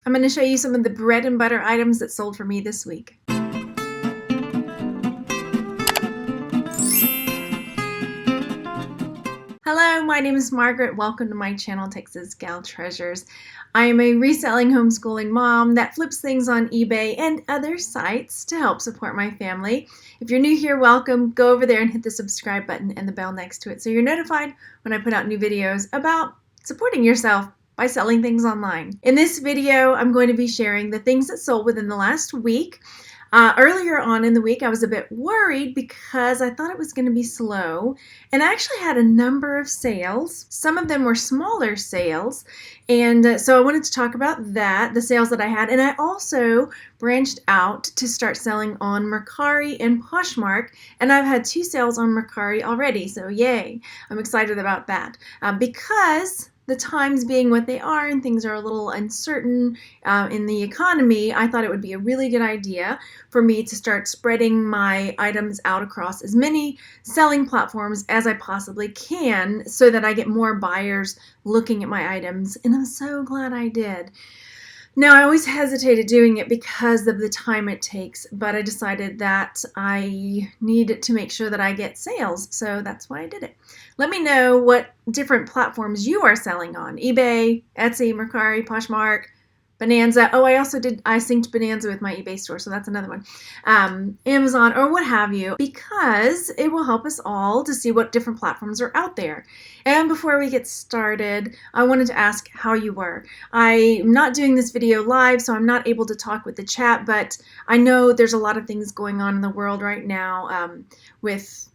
I'm going to show you some of the bread and butter items that sold for me this week. Hello, my name is Margaret. Welcome to my channel, Texas Gal Treasures. I am a reselling homeschooling mom that flips things on eBay and other sites to help support my family. If you're new here, welcome. Go over there and hit the subscribe button and the bell next to it so you're notified when I put out new videos about supporting yourself by selling things online. In this video, I'm going to be sharing the things that sold within the last week. Earlier on in the week, I was a bit worried because I thought it was going to be slow, and I actually had a number of sales. Some of them were smaller sales, and so I wanted to talk about that, the sales that I had, and I also branched out to start selling on Mercari and Poshmark, and I've had 2 sales on Mercari already, so yay! I'm excited about that because the times being what they are and things are a little uncertain in the economy, I thought it would be a really good idea for me to start spreading my items out across as many selling platforms as I possibly can so that I get more buyers looking at my items, and I'm so glad I did. Now, I always hesitated doing it because of the time it takes, but I decided that I needed to make sure that I get sales, so that's why I did it. Let me know what different platforms you are selling on. eBay, Etsy, Mercari, Poshmark, Bonanza. Oh, I synced Bonanza with my eBay store, so that's another one. Amazon, or what have you, because it will help us all to see what different platforms are out there. And before we get started, I wanted to ask how you were. I'm not doing this video live, so I'm not able to talk with the chat, but I know there's a lot of things going on in the world right now with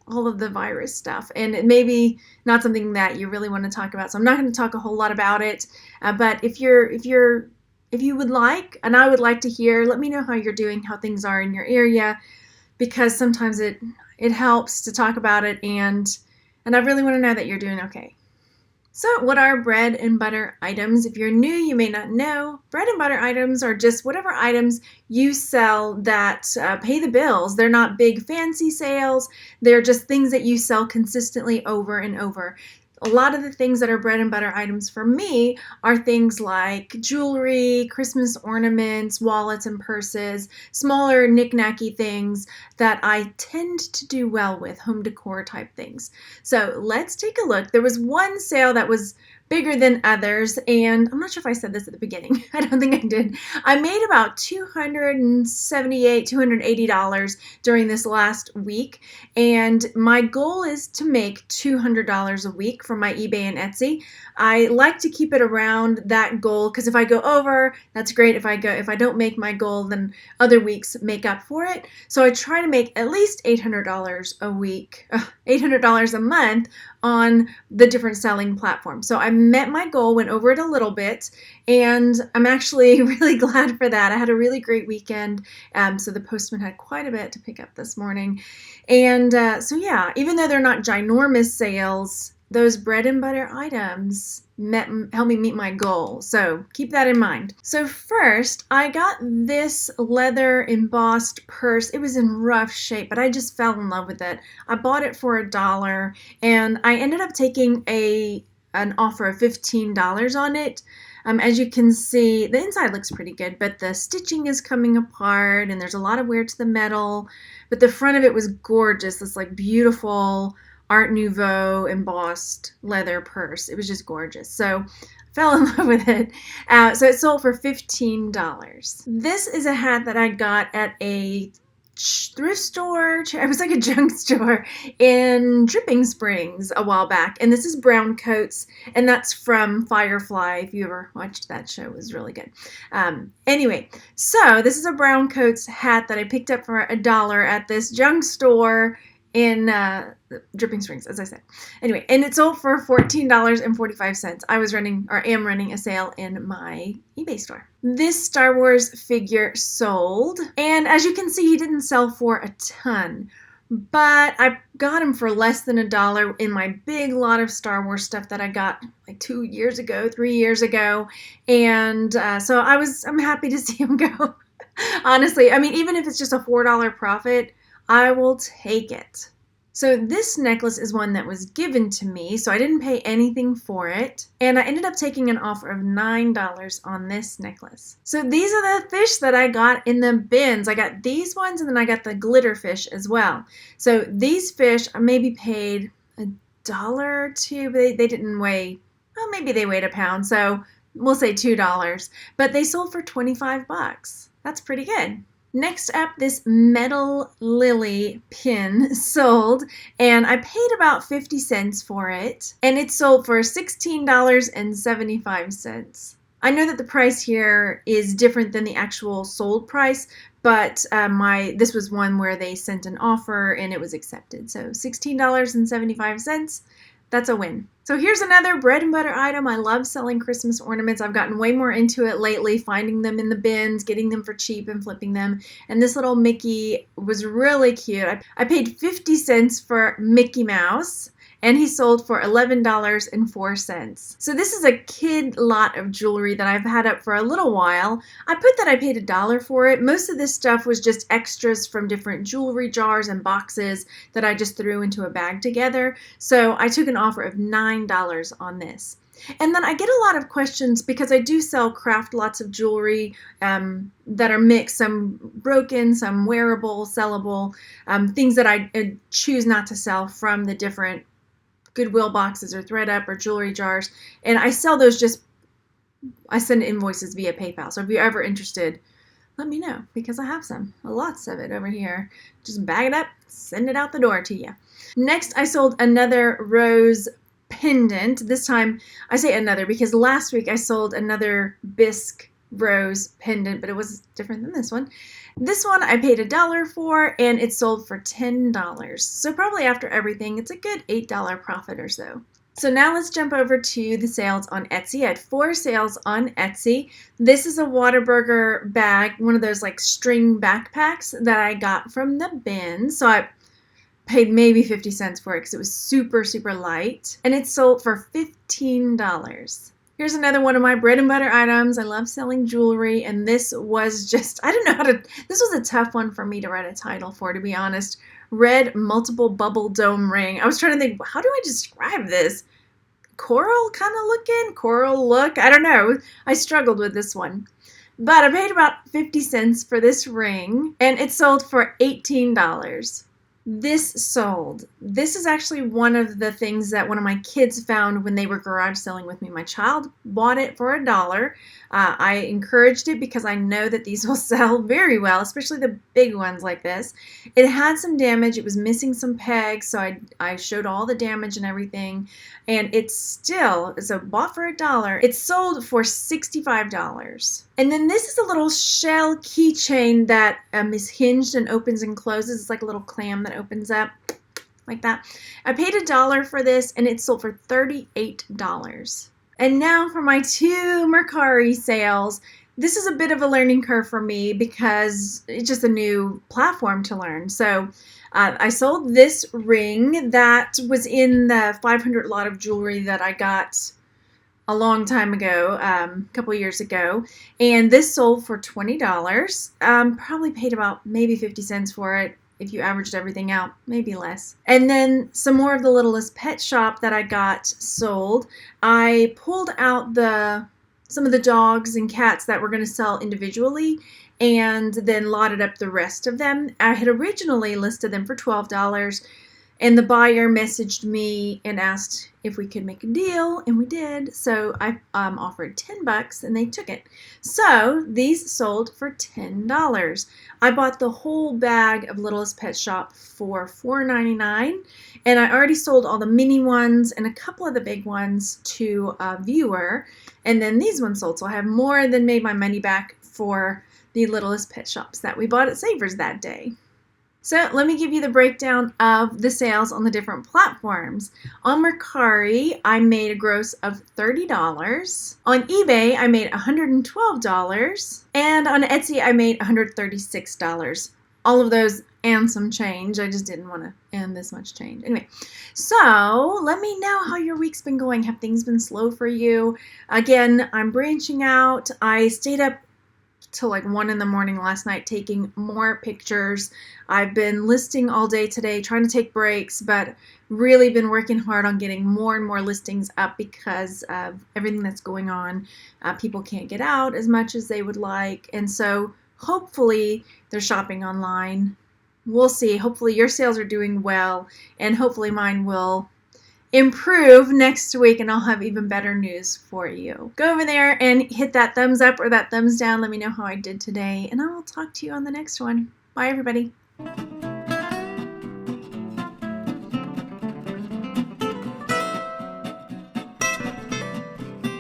all of the virus stuff, and it may be not something that you really want to talk about, so I'm not going to talk a whole lot about it, but if you would like, and I would like to hear, let me know how you're doing, how things are in your area, because sometimes it helps to talk about it, and I really want to know that you're doing okay. So what are bread and butter items? If you're new, you may not know. Bread and butter items are just whatever items you sell that pay the bills. They're not big fancy sales. They're just things that you sell consistently over and over. A lot of the things that are bread and butter items for me are things like jewelry, Christmas ornaments, wallets and purses, smaller knick-knacky things that I tend to do well with, home decor type things. So let's take a look. There was one sale that was bigger than others, and I'm not sure if I said this at the beginning. I don't think I did. I made about $278, $280 during this last week, and my goal is to make $200 a week from my eBay and Etsy. I like to keep it around that goal because if I go over, that's great. If I don't make my goal, then other weeks make up for it. So I try to make at least $800 a week, $800 a month on the different selling platforms. So I met my goal, went over it a little bit, and I'm actually really glad for that. I had a really great weekend, so the postman had quite a bit to pick up this morning. And so yeah, even though they're not ginormous sales, those bread and butter items help me meet my goal. So keep that in mind. So first, I got this leather embossed purse. It was in rough shape, but I just fell in love with it. I bought it for $1, and I ended up taking an offer of $15 on it. As you can see, the inside looks pretty good, but the stitching is coming apart, and there's a lot of wear to the metal, but the front of it was gorgeous. This like beautiful Art Nouveau embossed leather purse. It was just gorgeous. So I fell in love with it. So it sold for $15. This is a hat that I got at a thrift store. It was like a junk store in Dripping Springs a while back. And this is brown coats, and that's from Firefly. If you ever watched that show, it was really good. Anyway, so this is a brown coats hat that I picked up for $1 at this junk store in Dripping Springs, as I said. Anyway, and it sold for $14.45. I am running a sale in my eBay store. This Star Wars figure sold, and as you can see, he didn't sell for a ton, but I got him for less than $1 in my big lot of Star Wars stuff that I got like 3 years ago, and so I'm happy to see him go. Honestly, I mean, even if it's just a $4 profit, I will take it. So this necklace is one that was given to me, so I didn't pay anything for it. And I ended up taking an offer of $9 on this necklace. So these are the fish that I got in the bins. I got these ones and then I got the glitter fish as well. So these fish I maybe paid $1 or $2, but they didn't weigh, well, maybe they weighed a pound. So we'll say $2, but they sold for 25 bucks. That's pretty good. Next up, this metal lily pin sold, and I paid about 50 cents for it, and it sold for $16.75. I know that the price here is different than the actual sold price, but this was one where they sent an offer and it was accepted. So $16.75. That's a win. So here's another bread and butter item. I love selling Christmas ornaments. I've gotten way more into it lately, finding them in the bins, getting them for cheap and flipping them. And this little Mickey was really cute. I paid 50 cents for Mickey Mouse, and he sold for $11.04. So this is a kid lot of jewelry that I've had up for a little while. I put that I paid $1 for it. Most of this stuff was just extras from different jewelry jars and boxes that I just threw into a bag together. So I took an offer of $9 on this. And then I get a lot of questions because I do sell craft lots of jewelry that are mixed, some broken, some wearable, sellable, things that I choose not to sell from the different Goodwill boxes or ThredUp or jewelry jars. And I sell those I send invoices via PayPal. So if you're ever interested, let me know because I have lots of it over here. Just bag it up, send it out the door to you. Next, I sold another rose pendant. This time, I say another because last week I sold another bisque rose pendant, but it was different than this one. This one I paid $1 for, and it sold for $10. So probably after everything, it's a good $8 profit or so. So now let's jump over to the sales on Etsy. I had 4 sales on Etsy. This is a Whataburger bag, one of those like string backpacks that I got from the bin. So I paid maybe 50 cents for it because it was super, super light. And it sold for $15. Here's another one of my bread and butter items. I love selling jewelry, and this was just, I don't know this was a tough one for me to write a title for, to be honest. Red multiple bubble dome ring. I was trying to think, how do I describe this? Coral kind of looking? Coral look? I don't know. I struggled with this one. But I paid about 50 cents for this ring, and it sold for $18. This sold. This is actually one of the things that one of my kids found when they were garage selling with me. My child bought it for $1. I encouraged it because I know that these will sell very well, especially the big ones like this. It had some damage. It was missing some pegs, so I showed all the damage and everything. And it's still, so bought for $1. It sold for $65. And then this is a little shell keychain that is hinged and opens and closes. It's like a little clam that opens up like that. I paid $1 for this, and it sold for $38. And now for my 2 Mercari sales. This is a bit of a learning curve for me because it's just a new platform to learn. So I sold this ring that was in the 500 lot of jewelry that I got a long time ago, a couple years ago. And this sold for $20. Probably paid about maybe 50 cents for it. If you averaged everything out, maybe less. And then some more of the Littlest Pet Shop that I got sold. I pulled out some of the dogs and cats that were going to sell individually and then lotted up the rest of them. I had originally listed them for $12, and the buyer messaged me and asked if we could make a deal, and we did. So I offered $10, and they took it. So these sold for $10. I bought the whole bag of Littlest Pet Shop for $4.99, and I already sold all the mini ones and a couple of the big ones to a viewer, and then these ones sold. So I have more than made my money back for the Littlest Pet Shops that we bought at Savers that day. So let me give you the breakdown of the sales on the different platforms. On Mercari, I made a gross of $30. On eBay, I made $112. And on Etsy, I made $136. All of those and some change. I just didn't want to end this much change. Anyway, so let me know how your week's been going. Have things been slow for you? Again, I'm branching out. I stayed up till like 1 in the morning last night taking more pictures. I've been listing all day today, trying to take breaks, but really been working hard on getting more and more listings up because of everything that's going on. People can't get out as much as they would like, and so hopefully they're shopping online. We'll see. Hopefully your sales are doing well, and hopefully mine will improve next week, and I'll have even better news for you. Go over there and hit that thumbs up or that thumbs down. Let me know how I did today, and I will talk to you on the next one. Bye, everybody.